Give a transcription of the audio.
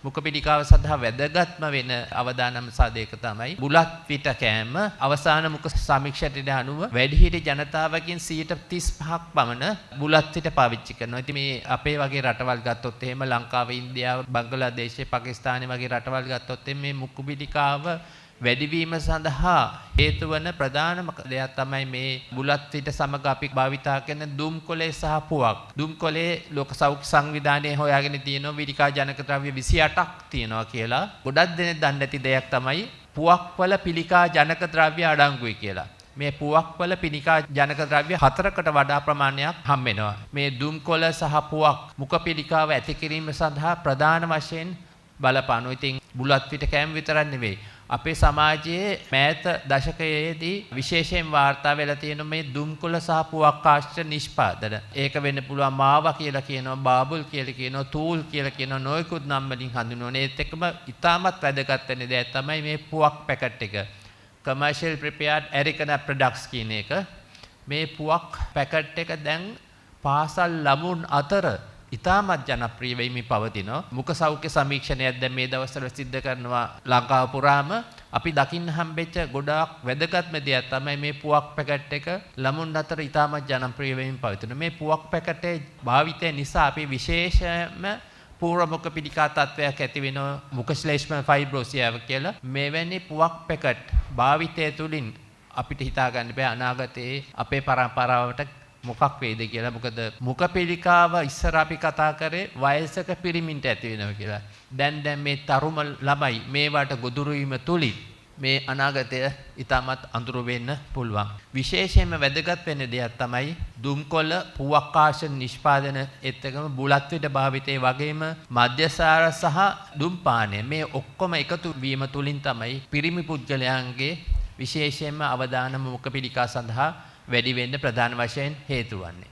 මුඛ පිළිකාව සඳහා වැදගත්ම වෙන අවදානම් සාධක තමයි බුලත් පිට කෑම. අවසාන මුඛ සමීක්ෂණයට අනුව වැඩිහිටි ජනතාවගෙන් 35% පමණ බුලත් පිට පාවිච්චි කරනවා. ඉතින් මේ අපේ වගේ රටවල් ගත්තොත් එහෙම ලංකාව, ඉන්දියාව, බංග්ලාදේශ, පාකිස්තානය වගේ රටවල් ගත්තොත් මේ මුඛ පිළිකාව වැඩිවීම සඳහා හේතු වන ප්‍රධානම දෙයක් තමයි මේ බුලත් පිට සමග අපි භාවිතා කරන දුම්කොලේ සහ පුවක්. දුම්කොලේ ලෝක සෞඛ්‍ය සංවිධානයේ හොයාගෙන තියෙනවා පිළිකා ජනක ද්‍රව්‍ය 28ක් තියෙනවා කියලා. ගොඩක් දෙනෙක් දන්නේ නැති දෙයක් තමයි පුවක්වල පිළිකා ජනක ද්‍රව්‍ය අඩංගුයි කියලා. මේ පුවක්වල පිළිකා ජනක ද්‍රව්‍ය 4කට වඩා ප්‍රමාණයක් හම් වෙනවා. මේ දුම්කොළ සහ පුවක් මුඛ පිළිකාව ඇති කිරීම සඳහා ප්‍රධාන වශයෙන් බලපානවා. ඉතින් බුලත් පිට කෑම විතරක් නෙවෙයි. අපේ සමාජයේ මෑත දශකයේදී විශේෂයෙන් වාර්තා වෙලා තියෙන මේ දුම්කොළ සහ පුවක්කාශ්‍ර නිෂ්පාදන. ඒක වෙන්න පුළුවන් මාවා කියලා කියනවා, බාබුල් කියලා කියනවා, තූල් කියලා කියනවා, නොයෙකුත් නම් වලින් හඳුන්වන. ඒත් එක්කම ඉතාමත් වැදගත් වෙන දෙයක් තමයි මේ පුවක් පැකට් එක. commercial prepared Americana products කියන එක. මේ පුවක් පැකට් එක දැන් පාසල් ළමුන් අතර ඉතාමත් ජනප්‍රිය වෙමින් පවතිනවා. මුඛ සෞඛ්‍ය සමීක්ෂණයක් දැන් මේ දවස්වල සිද්ධ කරනවා ලංකාව පුරාම. අපි දකින්න හම්බෙච්ච ගොඩාක් වැදගත්ම දෙයක් තමයි මේ පුවක් පැකට් එක ළමුන් අතර ඉතාමත් ජනප්‍රිය වෙමින් පවතිනවා. මේ පුවක් පැකටේ භාවිතය නිසා අපි විශේෂම පූර්ව මුඛ පිළිකා තත්වයක් ඇති වෙනවා, මුඛ ශ්ලේෂ්ම ෆයිබ්‍රෝසියාව කියලා. මෙවැනි පුවක් පැකට් භාවිතය තුළින් අපිට හිතා ගන්න බෑ අනාගතයේ අපේ පරම්පරාවට මොකක් වේද කියලා. මොකද මුඛ පිළිකාව ඉස්සර අපි කතා කරේ වයසක පිරිමින්ට ඇති වෙනවා කියලා. දැන් මේ තරුම ළමයි මේවට ගොදුරු වීම තුලින් මේ අනාගතය ඉතාමත් අඳුර වෙන්න පුළුවන්. විශේෂයෙන්ම වැදගත් වෙන දෙයක් තමයි දුම්කොළ පුවක්කාශ්‍ර නිෂ්පාදන එක්කම බුලත් පිට භාවිතයේ වගේම මධ්‍යසාර සහ දුම්පානය මේ ඔක්කොම එකතු වීම තුලින් තමයි පිරිමි පුද්ගලයන්ගේ විශේෂයෙන්ම අවදානම මුඛ පිළිකා සඳහා වැඩි වෙන්න ප්‍රධාන වශයෙන් හේතු වන්නේ.